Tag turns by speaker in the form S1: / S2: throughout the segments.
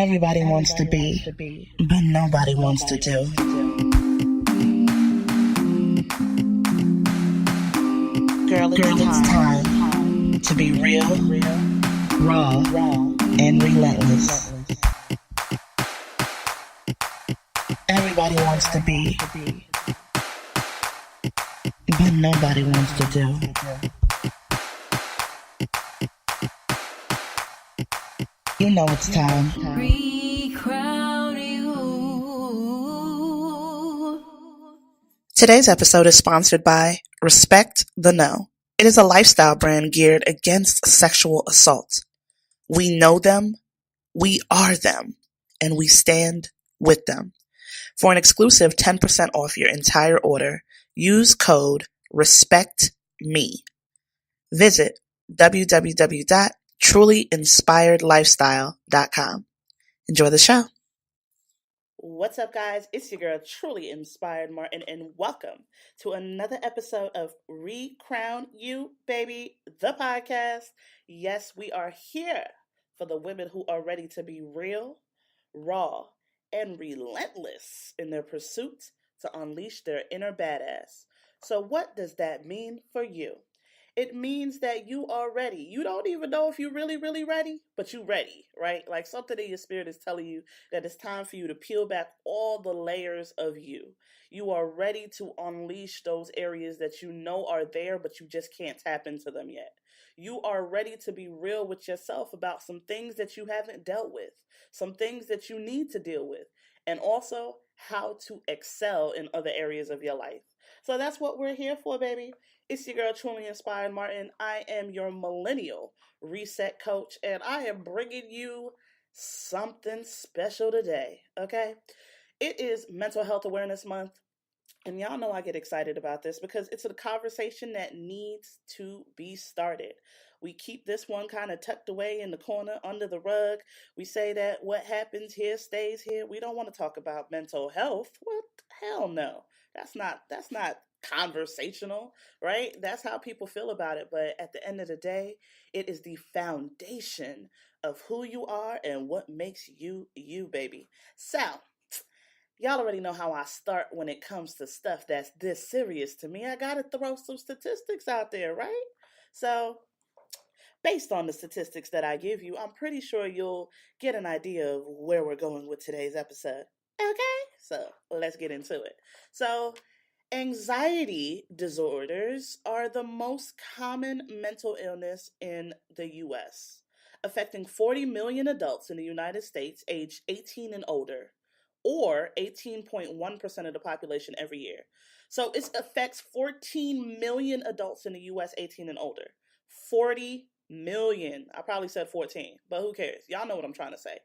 S1: Everybody wants to be, but nobody wants to do. Girl, it's time to be real, raw, and relentless. Everybody wants to be, but nobody wants to do. You know it's time. Today's episode is sponsored by Respect the No. It is a lifestyle brand geared against sexual assault. We know them, we are them, and we stand with them. For an exclusive 10% off your entire order, use code RESPECTME. Visit www.trulyinspiredlifestyle.com. Enjoy the show. What's up, guys? It's your girl, Truly Inspired Martin, and welcome to another episode of Recrown You, Baby, the podcast. Yes, we are here for the women who are ready to be real, raw, and relentless in their pursuit to unleash their inner badass. So what does that mean for you? It means that you are ready. You don't even know if you're really ready, but you're ready, right? Like something in your spirit is telling you that it's time for you to peel back all the layers of you. You are ready to unleash those areas that you know are there, but you just can't tap into them yet. You are ready to be real with yourself about some things that you haven't dealt with, some things that you need to deal with, and also how to excel in other areas of your life. So that's what we're here for, baby. It's your girl, Truly Inspired Martin. I am your millennial reset coach, and I am bringing you something special today, okay? It is Mental Health Awareness Month, and y'all know I get excited about this because it's a conversation that needs to be started. We keep this one kind of tucked away in the corner under the rug. We say that what happens here stays here. We don't want to talk about mental health. What? Hell no. That's not conversational, right? That's how people feel about it. But at the end of the day, it is the foundation of who you are and what makes you, you, baby. So, y'all already know how I start when it comes to stuff that's this serious to me. I gotta throw some statistics out there, right? So, based on the statistics that I give you, I'm pretty sure you'll get an idea of where we're going with today's episode. Okay? So, let's get into it. So, anxiety disorders are the most common mental illness in the U.S., affecting 40 million adults in the United States aged 18 and older, or 18.1% of the population every year. So it affects 14 million adults in the U.S. 18 and older. 40 million. I probably said 14, but who cares? Y'all know what I'm trying to say.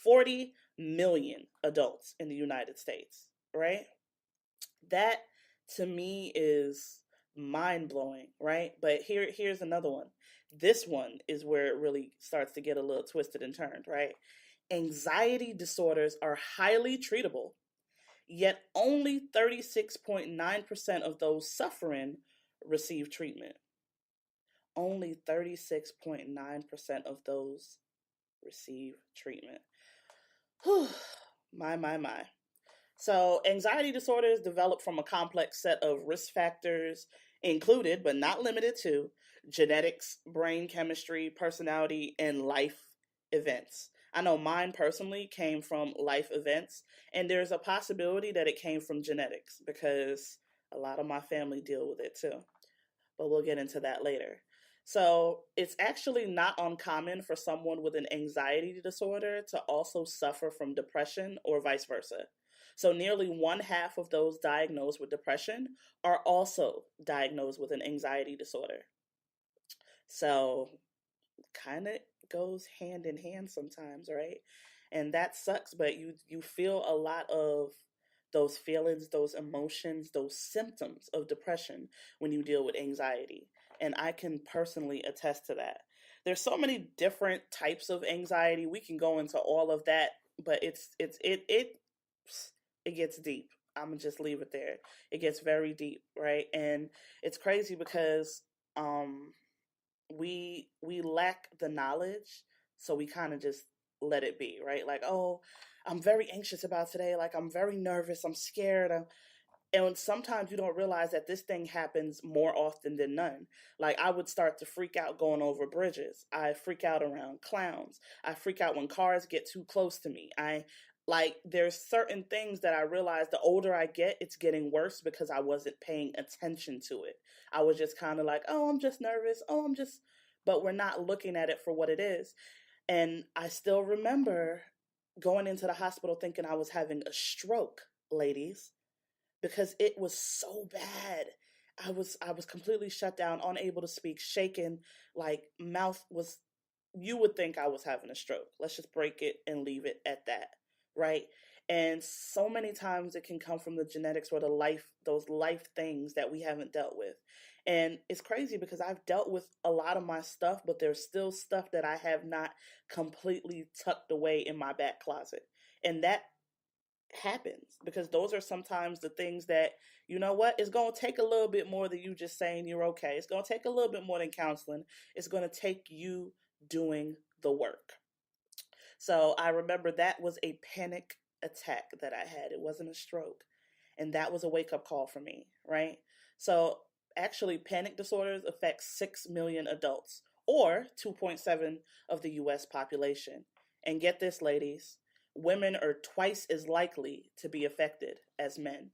S1: 40 million adults in the United States, right? That to me is mind-blowing, right? But here's another one. This one is where it really starts to get a little twisted and turned, right? Anxiety disorders are highly treatable, yet only 36.9% of those suffering receive treatment. Only 36.9% of those receive treatment. Whew. My. So, anxiety disorders develop from a complex set of risk factors, included but not limited to genetics, brain chemistry, personality, and life events. I know mine personally came from life events, and there's a possibility that it came from genetics because a lot of my family deal with it too. But we'll get into that later. So, it's actually not uncommon for someone with an anxiety disorder to also suffer from depression or vice versa. So nearly one half of those diagnosed with depression are also diagnosed with an anxiety disorder. So kind of goes hand in hand sometimes, right? And that sucks, but you feel a lot of those feelings, those emotions, those symptoms of depression when you deal with anxiety. And I can personally attest to that. There's so many different types of anxiety. We can go into all of that, but it gets deep. I'm gonna just leave it there. It gets very deep, right? And it's crazy because we lack the knowledge, so we kind of just let it be, right? Like, oh, I'm very anxious about today. Like, I'm very nervous. I'm scared. And sometimes you don't realize that this thing happens more often than none. Like, I would start to freak out going over bridges. I freak out around clowns. I freak out when cars get too close to me. There's certain things that I realize the older I get, it's getting worse because I wasn't paying attention to it. I was just kind of like, oh, I'm just nervous. But we're not looking at it for what it is. And I still remember going into the hospital thinking I was having a stroke, ladies, because it was so bad. I was completely shut down, unable to speak, shaking, like mouth was, you would think I was having a stroke. Let's just break it and leave it at that, right? And so many times it can come from the genetics or those life things that we haven't dealt with. And it's crazy because I've dealt with a lot of my stuff, but there's still stuff that I have not completely tucked away in my back closet. And that happens because those are sometimes the things that, you know what, it's going to take a little bit more than you just saying you're okay. It's going to take a little bit more than counseling. It's going to take you doing the work. So I remember that was a panic attack that I had. It wasn't a stroke. And that was a wake up call for me, right? So actually, panic disorders affect 6 million adults, or 2.7 of the US population. And get this, ladies, women are twice as likely to be affected as men.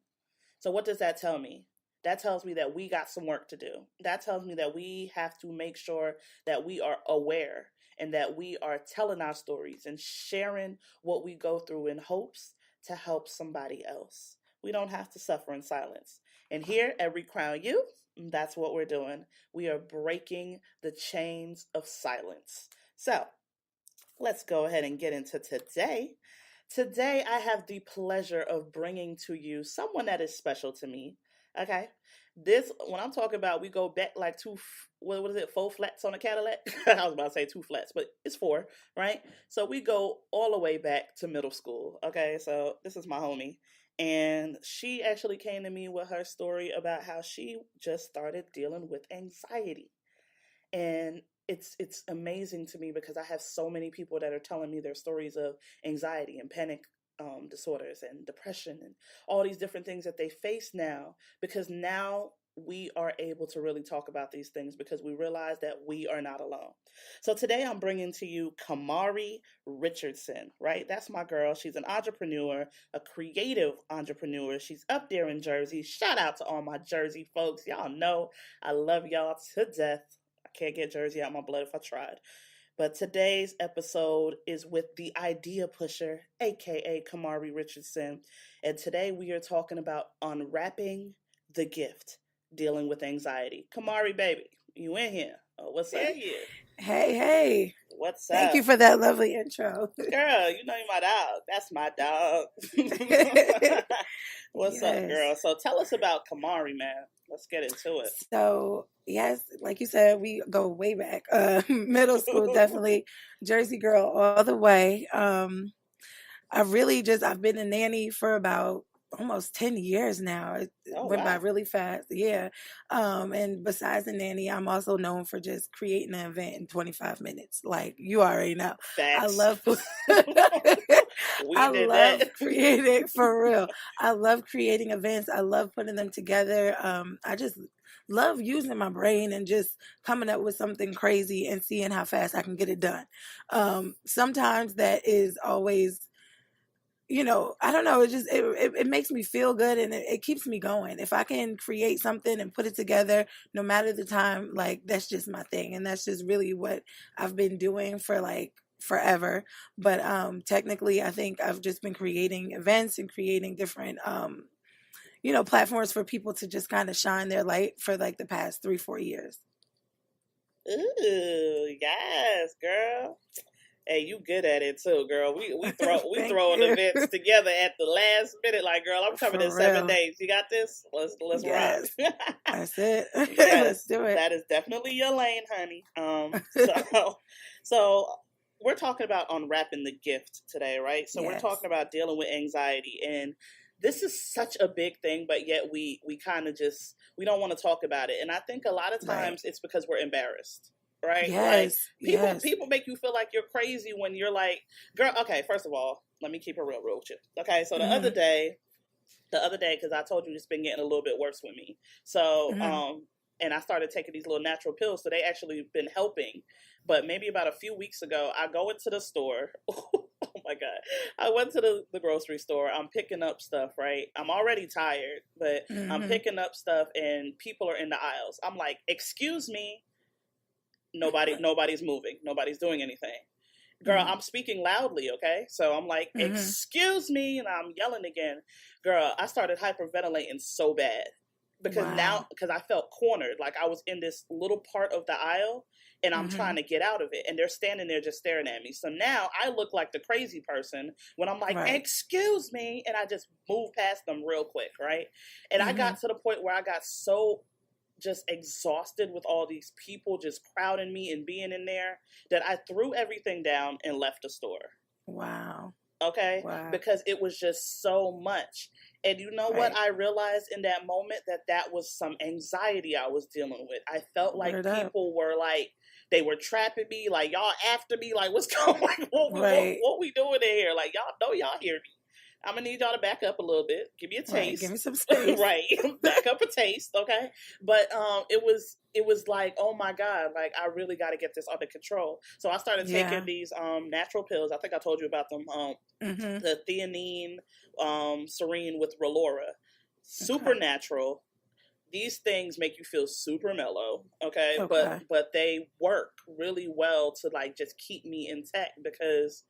S1: So what does that tell me? That tells me that we got some work to do. That tells me that we have to make sure that we are aware and that we are telling our stories and sharing what we go through in hopes to help somebody else. We don't have to suffer in silence. And here at Recrown You, that's what we're doing. We are breaking the chains of silence. So let's go ahead and get into today. Today, I have the pleasure of bringing to you someone that is special to me. Okay, when I'm talking about, we go back like what is it, 4 flats on a Cadillac? I was about to say 2 flats, but it's 4, right? So we go all the way back to middle school. Okay, so this is my homie, and she actually came to me with her story about how she just started dealing with anxiety. And it's amazing to me because I have so many people that are telling me their stories of anxiety and panic disorders and depression and all these different things that they face now, because now we are able to really talk about these things because we realize that we are not alone. So today I'm bringing to you Kamari Richardson, right? That's my girl. She's an entrepreneur, a creative entrepreneur. She's up there in Jersey. Shout out to all my Jersey folks. Y'all know I love y'all to death. Can't get Jersey out my blood if I tried. But today's episode is with the idea pusher, aka Kamari Richardson. And today we are talking about unwrapping the gift, dealing with anxiety. Kamari, baby, you in here? Oh, what's up?
S2: Hey.
S1: What's up?
S2: Thank you for that lovely intro.
S1: Girl, you know you're my dog. That's my dog. What's up, girl? So tell us about Kamari, man. Let's get into it.
S2: So, yes, like you said, we go way back. Middle school, definitely. Jersey girl all the way. I've been a nanny for about almost 10 years now. It went by really fast. Yeah. And besides the nanny, I'm also known for just creating an event in 25 minutes. Like you already know.
S1: Facts.
S2: I love creating, for real. I love creating events. I love putting them together. I just love using my brain and just coming up with something crazy and seeing how fast I can get it done. Sometimes that is always, I don't know. It makes me feel good and it keeps me going. If I can create something and put it together, no matter the time, like that's just my thing. And that's just really what I've been doing for like forever. But technically, I think I've just been creating events and creating different, platforms for people to just kind of shine their light for like the past 3-4 years.
S1: Ooh, yes, girl. Hey, you good at it too, girl. We throwing events together at the last minute. Like, girl, I'm coming in 7 days. You got this? Let's rock.
S2: That's it.
S1: Yes,
S2: let's do it.
S1: That is definitely your lane, honey. So we're talking about unwrapping the gift today, right? So we're talking about dealing with anxiety, and this is such a big thing, but yet we kind of we don't want to talk about it. And I think a lot of times it's because we're embarrassed. right? Like
S2: Yes.
S1: people
S2: Yes.
S1: people make you feel like you're crazy when you're like, girl, okay, first of all, let me keep it real with you. Okay, so
S2: Mm-hmm.
S1: the other day, because I told you it's been getting a little bit worse with me. So,
S2: Mm-hmm.
S1: and I started taking these little natural pills, so they actually been helping. But maybe about a few weeks ago, I go into the store. Oh my God. I went to the grocery store. I'm picking up stuff, right? I'm already tired, but I'm
S2: Mm-hmm.
S1: picking up stuff and people are in the aisles. I'm like, excuse me. Nobody's moving. Nobody's doing anything. Girl,
S2: Mm-hmm.
S1: I'm speaking loudly, okay? So I'm like,
S2: Mm-hmm.
S1: excuse me, and I'm yelling again. Girl, I started hyperventilating so bad
S2: Wow.
S1: because I felt cornered, like I was in this little part of the aisle and I'm
S2: Mm-hmm.
S1: trying to get out of it, and they're standing there just staring at me. So now I look like the crazy person when I'm like,
S2: Right.
S1: excuse me, and I just move past them real quick, right? And I
S2: Mm-hmm.
S1: got to the point where I got so just exhausted with all these people just crowding me and being in there that I threw everything down and left the store.
S2: Wow.
S1: Okay?
S2: Wow.
S1: Because it was just so much. And you know what
S2: Right.
S1: I realized in that moment? That was some anxiety I was dealing with. I felt like
S2: Word up.
S1: people were like, they were trapping me, like y'all after me, like what's going, like
S2: Right.
S1: what we doing in here? Like y'all know y'all hear me. I'm gonna need y'all to back up a little bit. Give me a
S2: Right. Give me
S1: taste.
S2: some space.
S1: Right. Back up a taste, okay? But it was like, oh my God, like I really gotta get this under control. So I started taking
S2: Yeah.
S1: these natural pills. I think I told you about them.
S2: Mm-hmm.
S1: The theanine serene with Relora.
S2: Okay.
S1: Supernatural. These things make you feel super mellow, okay? But
S2: Okay.
S1: but they work really well to like just keep me intact because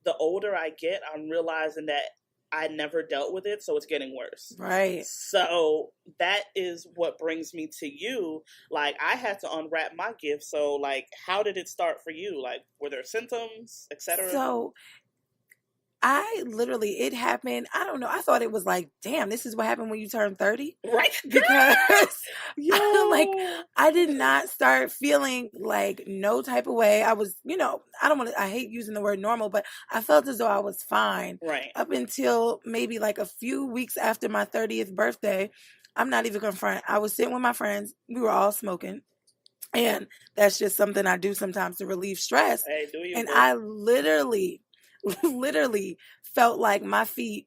S1: the older I get, I'm realizing that I never dealt with it, so it's getting worse.
S2: Right.
S1: So that is what brings me to you. Like I had to unwrap my gift. So like, how did it start for you? Like, were there symptoms, etc.?
S2: So it happened. I don't know. I thought it was like, damn, this is what happened when you turn 30.
S1: Right,
S2: Because like
S1: yo.
S2: I did not start feeling like no type of way. I was, I hate using the word normal, but I felt as though I was fine
S1: Right.
S2: up until maybe like a few weeks after my 30th birthday. I'm not even gonna front. I was sitting with my friends. We were all smoking. And that's just something I do sometimes to relieve stress.
S1: Hey, do you,
S2: And
S1: boo?
S2: I literally, literally felt like my feet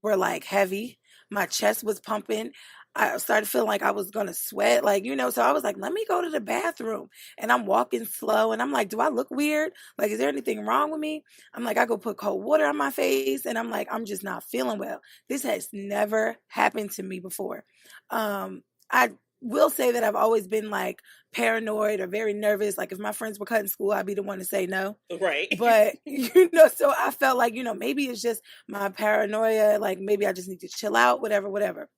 S2: were like heavy. My chest was pumping. I started feeling like I was going to sweat, so I was like, let me go to the bathroom. And I'm walking slow. And I'm like, do I look weird? Like, is there anything wrong with me? I'm like, I go put cold water on my face. And I'm like, I'm just not feeling well. This has never happened to me before. I will say that I've always been like paranoid or very nervous. Like if my friends were cutting school, I'd be the one to say no.
S1: Right.
S2: But so I felt like, maybe it's just my paranoia. Like maybe I just need to chill out, whatever.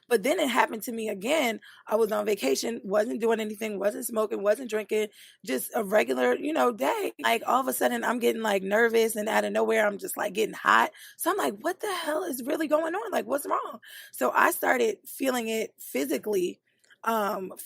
S2: But then it happened to me again. I was on vacation, wasn't doing anything, wasn't smoking, wasn't drinking, just a regular, day. Like all of a sudden I'm getting like nervous and out of nowhere I'm just like getting hot. So I'm like, what the hell is really going on? Like what's wrong? So I started feeling it physically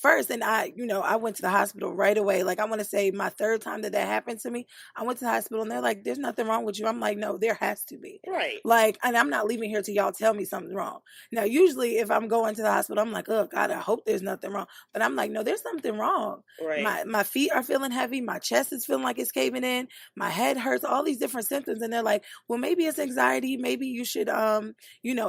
S2: first, and I went to the hospital right away. Like I want to say my third time that happened to me, I went to the hospital and they're like, there's nothing wrong with you. I'm like, no, there has to be.
S1: Right.
S2: Like, and I'm not leaving here till y'all tell me something's wrong. Now usually if I'm going to the hospital, I'm like, oh God, I hope there's nothing wrong. But I'm like, no, there's something wrong.
S1: Right.
S2: My feet are feeling heavy, my chest is feeling like it's caving in, my head hurts, all these different symptoms. And they're like, well, maybe it's anxiety, maybe you should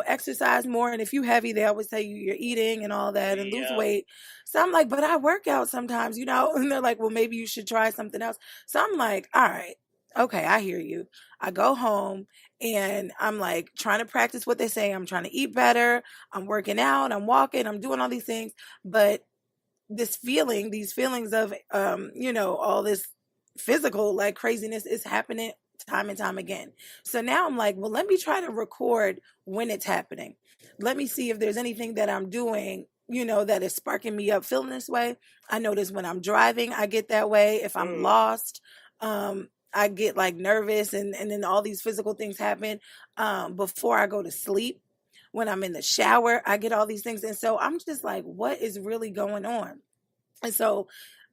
S2: exercise more. And if you heavy, they always tell you you're eating and all that and lose
S1: Yeah.
S2: weight. So I'm like, but I work out sometimes, and they're like, well, maybe you should try something else. So I'm like, all right, okay, I hear you. I go home and I'm like trying to practice what they say. I'm trying to eat better. I'm working out. I'm walking. I'm doing all these things. But these feelings of, all this physical like craziness is happening time and time again. So now I'm like, well, let me try to record when it's happening. Let me see if there's anything that I'm doing, that is sparking me up feeling this way. I notice when I'm driving, I get that way. If I'm lost, I get like nervous and then all these physical things happen before I go to sleep. When I'm in the shower, I get all these things. And so I'm just like, what is really going on? And so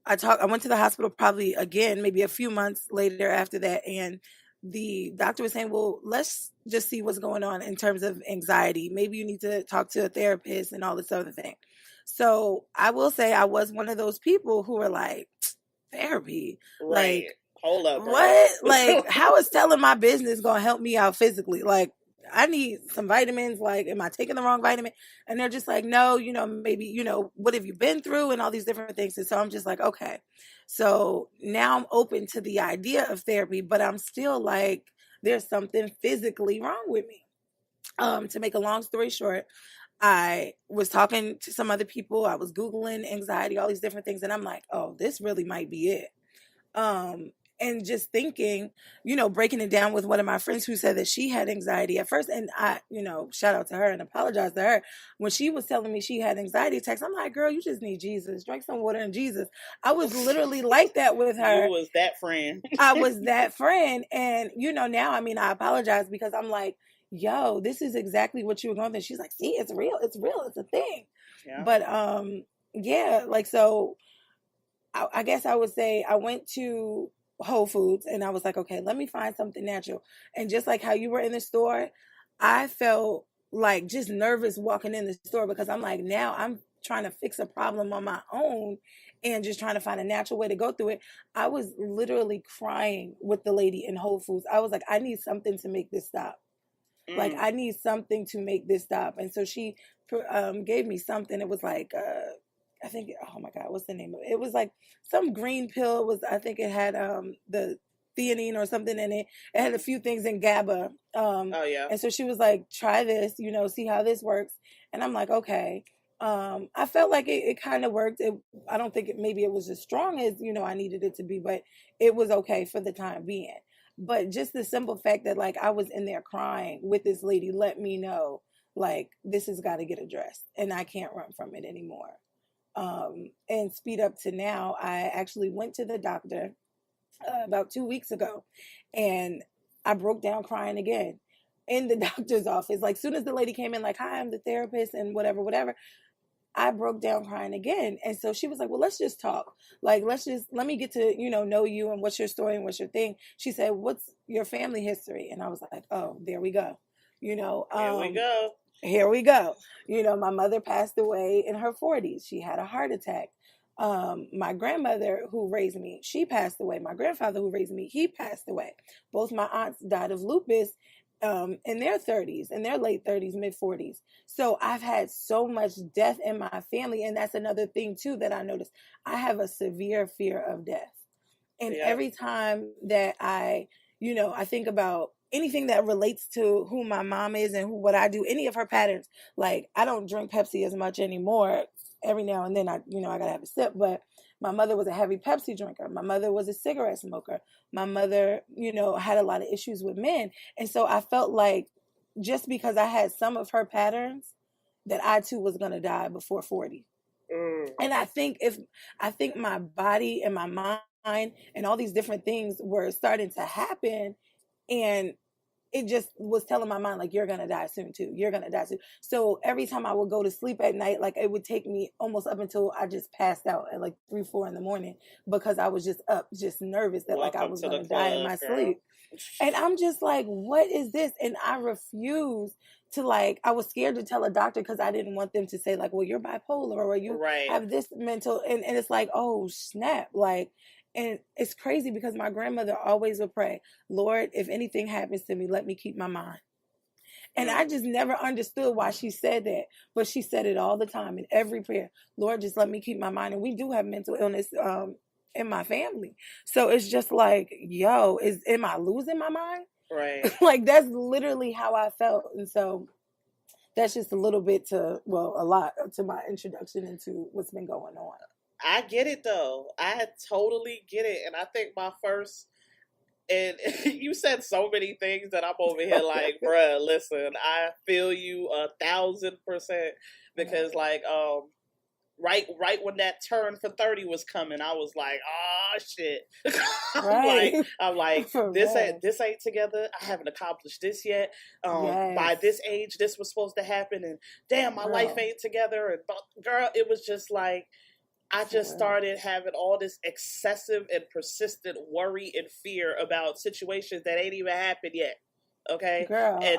S2: I went to the hospital probably again, maybe a few months later after that. And the doctor was saying, well, let's just see what's going on in terms of anxiety. Maybe you need to talk to a therapist and all this other thing. So I will say I was one of those people who were like, therapy.
S1: Right.
S2: Like,
S1: hold up, girl.
S2: What? Like, how is telling my business gonna help me out physically? Like, I need some vitamins. Like, am I taking the wrong vitamin? And they're just like, no, maybe, what have you been through and all these different things. And so I'm just like, okay. So now I'm open to the idea of therapy, but I'm still like, there's something physically wrong with me. To make a long story short, I was talking to some other people. I was Googling anxiety, all these different things. And I'm like, oh, this really might be it. And just thinking, breaking it down with one of my friends who said that she had anxiety at first. And I, shout out to her and apologize to her. When she was telling me she had anxiety attacks, I'm like, girl, you just need Jesus. Drink some water and Jesus. I was literally like that with her.
S1: You was that friend.
S2: I was that friend. And, now, I apologize because I'm like, yo, this is exactly what you were going through. She's like, see, it's real. It's real. It's a thing. Yeah. But, yeah, like, so I guess I would say I went to Whole Foods and I was like, okay, let me find something natural. And just like how you were in the store, I felt like just nervous walking in the store because I'm like, now I'm trying to fix a problem on my own and just trying to find a natural way to go through it. I was literally crying with the lady in Whole Foods. I was like, I need something to make this stop. Like, I need something to make this stop. And so she gave me something. It was like, I think, oh my God, what's the name of it? It was like some green pill. I think it had the theanine or something in it. It had a few things in GABA.
S1: Oh, yeah.
S2: And so she was like, try this, see how this works. And I'm like, okay. I felt like it kind of worked. I don't think maybe it was as strong as, I needed it to be, but it was okay for the time being. But just the simple fact that like I was in there crying with this lady let me know like this has got to get addressed and I can't run from it anymore. And speed up to now, I actually went to the doctor about 2 weeks ago and I broke down crying again in the doctor's office. Like soon as the lady came in like, hi, I'm the therapist and whatever, I broke down crying again. And so she was like, well, let's just talk. Like, let me get to, know you and what's your story and what's your thing. She said, what's your family history? And I was like, oh, there we go. Here we go. Here we go. My mother passed away in her 40s. She had a heart attack. My grandmother who raised me, she passed away. My grandfather who raised me, he passed away. Both my aunts died of lupus in their 30s, in their late 30s, mid 40s. So I've had so much death in my family. And that's another thing too that I noticed. I have a severe fear of death. And every time that I think about anything that relates to who my mom is and what I do, any of her patterns, like I don't drink Pepsi as much anymore. Every now and then I gotta have a sip, but my mother was a heavy Pepsi drinker. My mother was a cigarette smoker. My mother, had a lot of issues with men. And so I felt like just because I had some of her patterns that I too was going to die before 40. And I think my body and my mind and all these different things were starting to happen and it just was telling my mind, like, you're going to die soon too. You're going to die soon. So every time I would go to sleep at night, like it would take me almost up until I just passed out at like 3, 4 in the morning because I was just up, just nervous that like I was going to die in my sleep. And I'm just like, what is this? And I refuse to I was scared to tell a doctor because I didn't want them to say like, well, you're bipolar or you have this mental. And it's like, oh, snap. And it's crazy because my grandmother always would pray, Lord, if anything happens to me, let me keep my mind. And I just never understood why she said that. But she said it all the time in every prayer. Lord, just let me keep my mind. And we do have mental illness in my family. So it's just like, yo, am I losing my mind?
S1: Right.
S2: Like, that's literally how I felt. And so that's just a little bit a lot to my introduction into what's been going on.
S1: I get it though. I totally get it. And I think my first, and you said so many things that I'm over here like, bruh, listen, I feel you 1,000% because right when that turn for 30 was coming, I was like, oh shit. I'm like, this ain't together. I haven't accomplished this yet. By this age, this was supposed to happen, and damn, my life ain't together. And girl, it was just like I just started having all this excessive and persistent worry and fear about situations that ain't even happened yet. Okay.
S2: Girl,
S1: and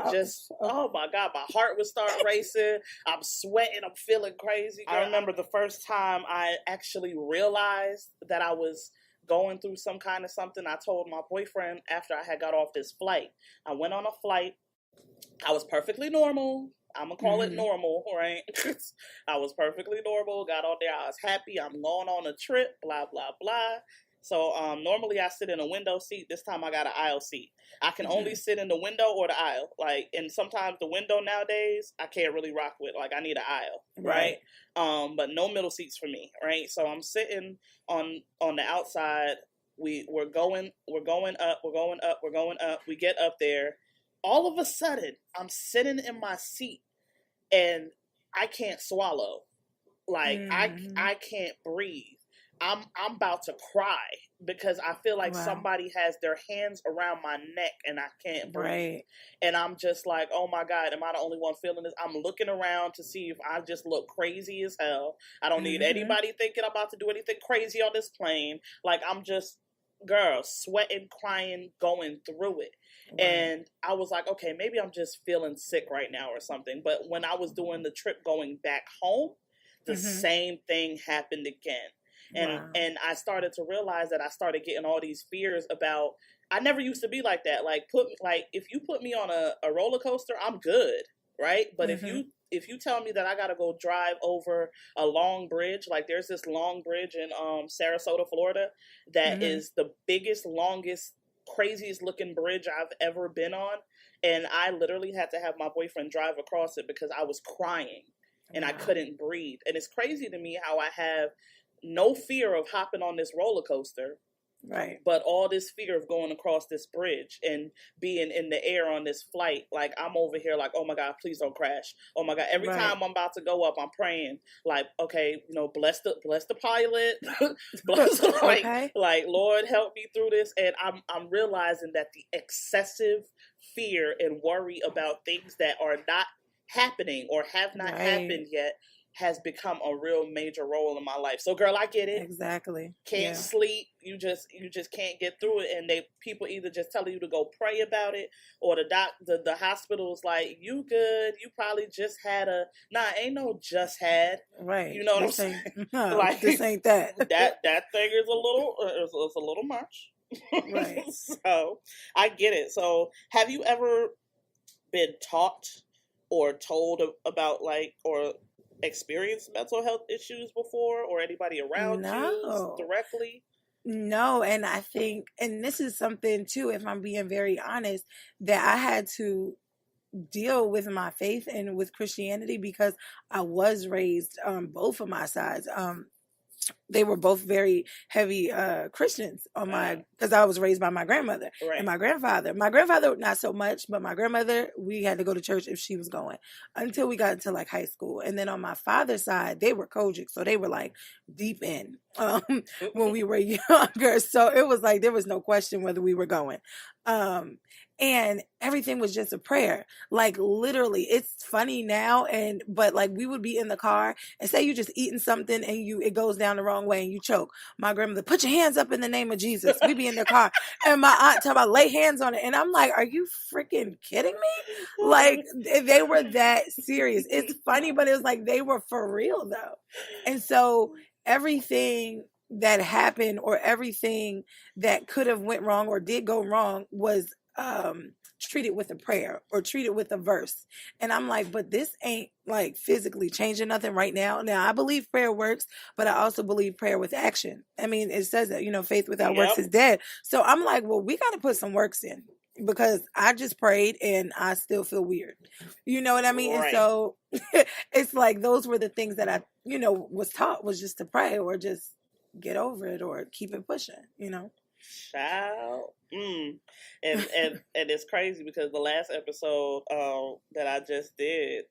S1: oh my God, my heart would start racing. I'm sweating. I'm feeling crazy. Girl. I remember the first time I actually realized that I was going through some kind of something. I told my boyfriend after I had got off this flight, I went on a flight. I was perfectly normal. I'm going to call it normal, right? I was perfectly normal. Got on there. I was happy. I'm going on a trip, blah, blah, blah. So normally I sit in a window seat. This time I got an aisle seat. I can only sit in the window or the aisle. Like, and sometimes the window nowadays, I can't really rock with. Like, I need an aisle, right? But no middle seats for me, right? So I'm sitting on the outside. We're going up. We get up there. All of a sudden, I'm sitting in my seat and I can't swallow. Like, I can't breathe. I'm about to cry because I feel like somebody has their hands around my neck and I can't breathe. And I'm just like, oh my God, am I the only one feeling this? I'm looking around to see if I just look crazy as hell. I don't need anybody thinking I'm about to do anything crazy on this plane. Like, I'm just, girl, sweating, crying, going through it. And I was like, okay, maybe I'm just feeling sick right now or something. But when I was doing the trip going back home, the same thing happened again. And I started to realize that I started getting all these fears about, I never used to be like that. Like, if you put me on a roller coaster, I'm good, right? But if you tell me that I gotta go drive over a long bridge, like there's this long bridge in Sarasota, Florida, that is the biggest, longest, craziest looking bridge I've ever been on, and I literally had to have my boyfriend drive across it because I was crying and I couldn't breathe. And it's crazy to me how I have no fear of hopping on this roller coaster, but all this fear of going across this bridge and being in the air on this flight. Like, I'm over here like, oh my God, please don't crash. Oh my God. Every time I'm about to go up, I'm praying like, okay, you know, bless the pilot, bless like, Lord, help me through this. And I'm realizing that the excessive fear and worry about things that are not happening or have not happened yet has become a real major role in my life. So, girl, I get it.
S2: Exactly.
S1: Can't sleep. You just can't get through it. And people either just tell you to go pray about it, or the hospital's like, you good. You probably just had ain't no just had.
S2: Right.
S1: You know what I'm saying?
S2: No, like, this ain't that.
S1: that thing is it's a little much.
S2: Right.
S1: So I get it. So have you ever been taught or told about or experienced mental health issues before, or anybody around you directly?
S2: No, and I think, and this is something too, if I'm being very honest, that I had to deal with my faith and with Christianity because I was raised both of my sides. They were both very heavy Christians on because I was raised by my grandmother and my grandfather. My grandfather, not so much, but my grandmother, we had to go to church if she was going until we got into like high school. And then on my father's side, they were Kojic, so they were like deep in when we were younger. So it was like there was no question whether we were going. And everything was just a prayer. Like literally, it's funny now, but like we would be in the car and say you just eating something and it goes down the wrong way and you choke. My grandmother, put your hands up in the name of Jesus. We be in the car and my aunt talk about lay hands on it. And I'm like, are you freaking kidding me? Like they were that serious. It's funny, but it was like they were for real though. And so everything that happened or everything that could have went wrong or did go wrong was treated with a prayer or treated with a verse. And I'm like, but this ain't like physically changing nothing right now. Now I believe prayer works, but I also believe prayer with action. I mean, it says that, faith without works is dead. So I'm like, well, we got to put some works in because I just prayed and I still feel weird. You know what I mean? Right. And so it's like, those were the things that I, was taught was just to pray or just get over it or keep it pushing,
S1: Child. And it's crazy because the last episode that I just did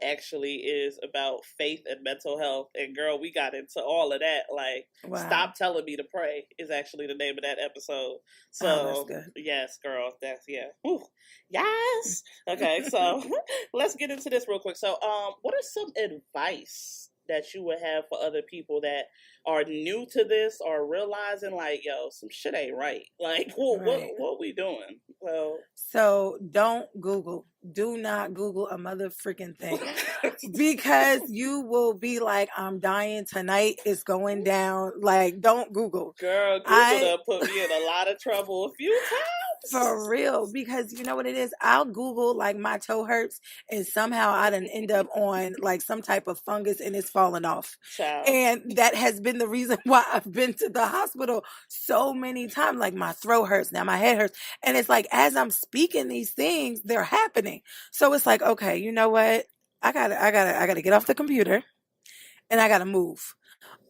S1: actually is about faith and mental health. And girl, we got into all of that. Like, Stop Telling Me to Pray is actually the name of that episode. So, that's good. Yes, girl, that's, yeah. Ooh, yes. Okay, so let's get into this real quick. So, what are some advice that you would have for other people that are new to this or realizing like, yo, some shit ain't right. Like, what we doing?
S2: So don't Google. Do not Google a mother freaking thing. Because you will be like, I'm dying tonight. It's going down. Like, don't Google.
S1: Girl, Google done put me in a lot of trouble a few times.
S2: For real, because you know what it is? I'll Google like my toe hurts and somehow I done end up on like some type of fungus and it's falling off.
S1: Child.
S2: And that has been the reason why I've been to the hospital so many times. Like my throat hurts, now my head hurts. And it's like, as I'm speaking these things, they're happening. So it's like, okay, you know what? I gotta get off the computer and I gotta move.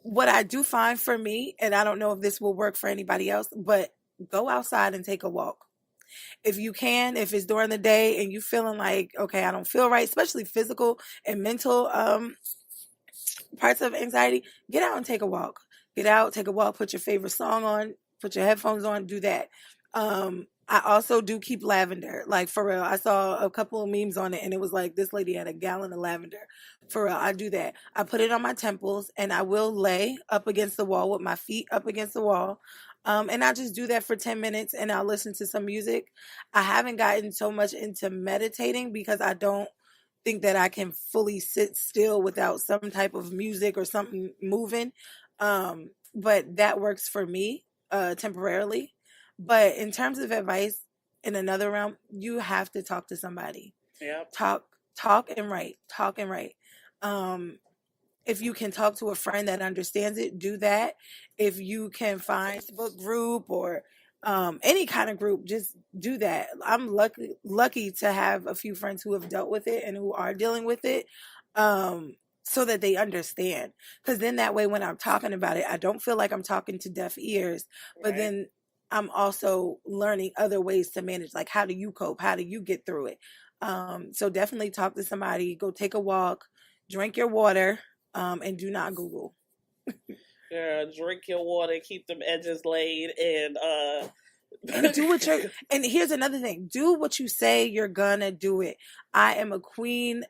S2: What I do find for me, and I don't know if this will work for anybody else, but go outside and take a walk. If you can, if it's during the day and you feeling like, okay, I don't feel right, especially physical and mental parts of anxiety, get out and take a walk. Get out, take a walk, put your favorite song on, put your headphones on, do that. I also do keep lavender. Like, for real, I saw a couple of memes on it and it was like, this lady had a gallon of lavender. For real, I do that. I put it on my temples and I will lay up against the wall with my feet up against the wall. And I just do that for 10 minutes and I'll listen to some music. I haven't gotten so much into meditating because I don't think that I can fully sit still without some type of music or something moving. But that works for me temporarily. But in terms of advice in another realm, you have to talk to somebody.
S1: Yep.
S2: Talk and write. Talk and write. If you can talk to a friend that understands it, do that. If you can find a book group or any kind of group, just do that. I'm lucky to have a few friends who have dealt with it and who are dealing with it, so that they understand. Because then that way, when I'm talking about it, I don't feel like I'm talking to deaf ears. But then I'm also learning other ways to manage. Like, how do you cope? How do you get through it? So definitely talk to somebody. Go take a walk. Drink your water. And do not Google.
S1: Drink your water, keep them edges laid, and
S2: do what you're. And here's another thing: do what you say you're gonna do it. I am a queen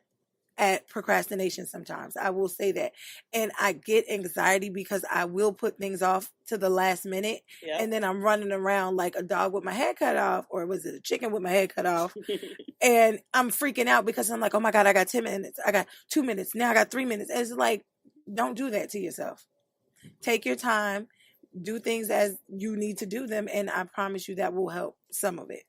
S2: at procrastination. Sometimes I will say that, and I get anxiety because I will put things off to the last minute, and then I'm running around like a dog with my head cut off, or was it a chicken with my head cut off? And I'm freaking out because I'm like, oh my God, I got 10 minutes. I got 2 minutes. Now I got 3 minutes. And it's like, don't do that to yourself. Take your time. Do things as you need to do them. And I promise you that will help some of it.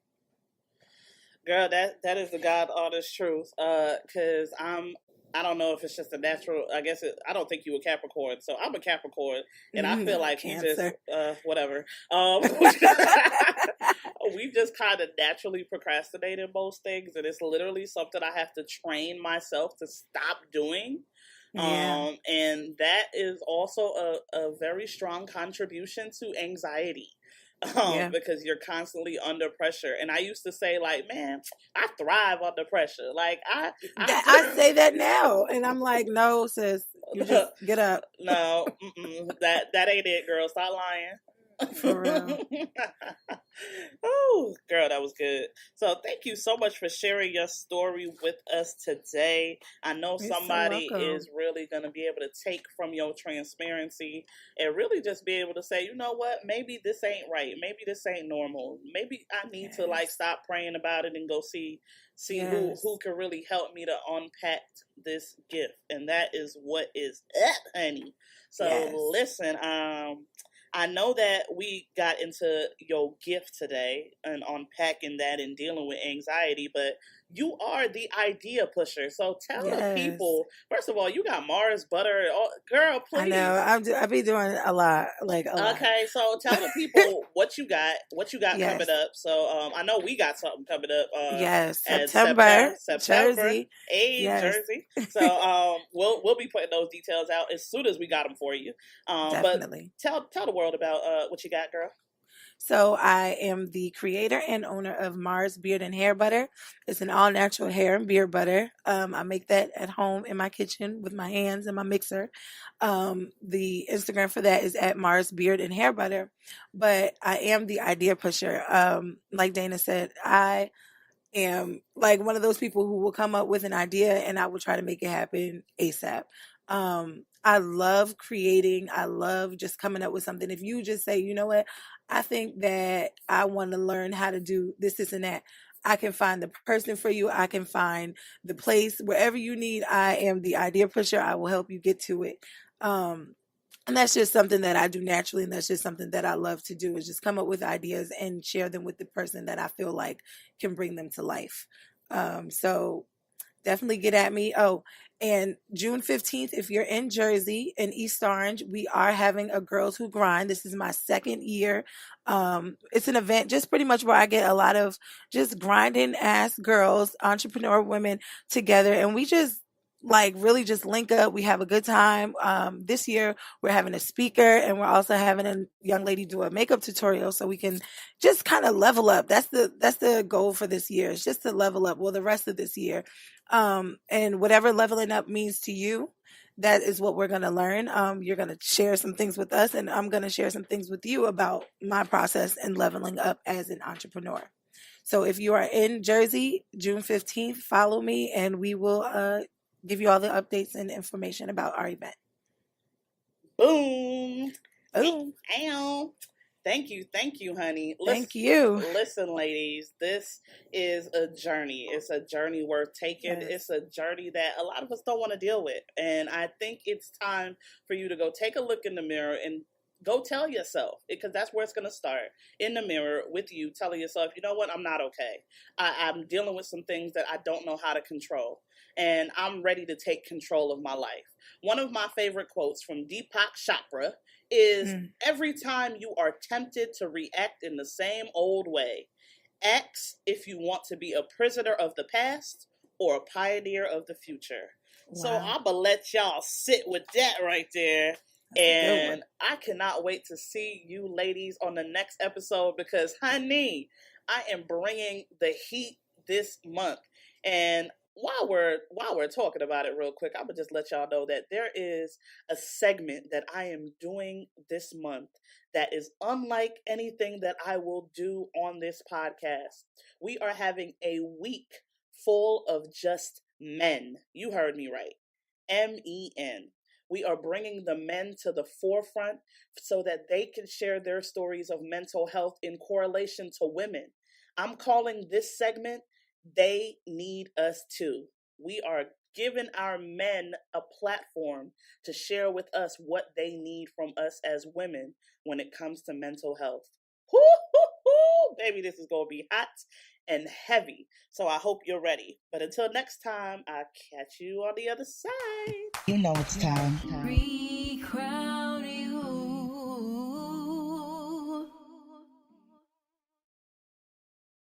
S1: Girl, that is the God honest truth. Because I don't know if it's just a natural, I guess I don't think you a Capricorn. So I'm a Capricorn. And I feel like
S2: Cancer.
S1: we just, whatever. We just kind of naturally procrastinate in most things. And it's literally something I have to train myself to stop doing.
S2: Yeah.
S1: And that is also a very strong contribution to anxiety. Because you're constantly under pressure. And I used to say, like, man, I thrive under pressure. Like, I
S2: say that now. And I'm like, no, sis, you just get up.
S1: No, that ain't it, girl. Stop lying.
S2: For real.
S1: Oh, girl, that was good. So thank you so much for sharing your story with us today. I know somebody is really going to be able to take from your transparency and really just be able to say, you know what, maybe this ain't right. Maybe this ain't normal. Maybe I need to like stop praying about it and go see who can really help me to unpack this gift. And that is what is up, honey. So listen, I know that we got into your gift today and unpacking that and dealing with anxiety, but you are the idea pusher. So tell the people, first of all, you got Mars butter. Oh, girl, please.
S2: I know. I be doing a lot.
S1: Okay, so tell the people what you got coming up. So I know we got something coming up.
S2: September.
S1: Jersey. Jersey. So we'll be putting those details out as soon as we got them for you.
S2: Definitely.
S1: But tell the world about what you got, girl.
S2: So I am the creator and owner of Mars Beard and Hair Butter. It's an all-natural hair and beard butter. I make that at home in my kitchen with my hands and my mixer. The Instagram for that is at Mars Beard and Hair Butter. But I am the idea pusher. Like Dana said, I am like one of those people who will come up with an idea and I will try to make it happen ASAP. I love creating. I love just coming up with something. If you just say, you know what, I think that I want to learn how to do this, and that, I can find the person for you. I can find the place wherever you need. I am the idea pusher. I will help you get to it. And that's just something that I do naturally. And that's just something that I love to do, is just come up with ideas and share them with the person that I feel like can bring them to life. So definitely get at me. Oh, and June 15th, if you're in Jersey, in East Orange, we are having a Girls Who Grind. This is my second year. It's an event just pretty much where I get a lot of just grinding ass girls, entrepreneur women together, and we just really just link up. We have a good time. This year we're having a speaker, and we're also having a young lady do a makeup tutorial, so we can just kind of level up. That's the goal for this year, is just to level up. Well, the rest of this year. And whatever leveling up means to you, that is what we're going to learn. You're going to share some things with us, and I'm going to share some things with you about my process and leveling up as an entrepreneur. So if you are in Jersey, June 15th, follow me, and we will give you all the updates and information about our event.
S1: Boom.
S2: Boom.
S1: Ow. Thank you, honey.
S2: Thank you.
S1: Listen, ladies, this is a journey. It's a journey worth taking. Yes. It's a journey that a lot of us don't want to deal with. And I think it's time for you to go take a look in the mirror and go tell yourself, because that's where it's going to start, in the mirror with you, telling yourself, you know what, I'm not okay. I'm dealing with some things that I don't know how to control, and I'm ready to take control of my life. One of my favorite quotes from Deepak Chopra is, every time you are tempted to react in the same old way, ask if you want to be a prisoner of the past or a pioneer of the future. Wow. So I'm going to let y'all sit with that right there. And I cannot wait to see you ladies on the next episode, because, honey, I am bringing the heat this month. And while we're talking about it real quick, I'm gonna just let y'all know that there is a segment that I am doing this month that is unlike anything that I will do on this podcast. We are having a week full of just men. You heard me right. MEN. We are bringing the men to the forefront so that they can share their stories of mental health in correlation to women. I'm calling this segment, They Need Us Too. We are giving our men a platform to share with us what they need from us as women when it comes to mental health. Baby, this is going to be hot and heavy. So I hope you're ready. But until next time, I'll catch you on the other side.
S3: You know it's time.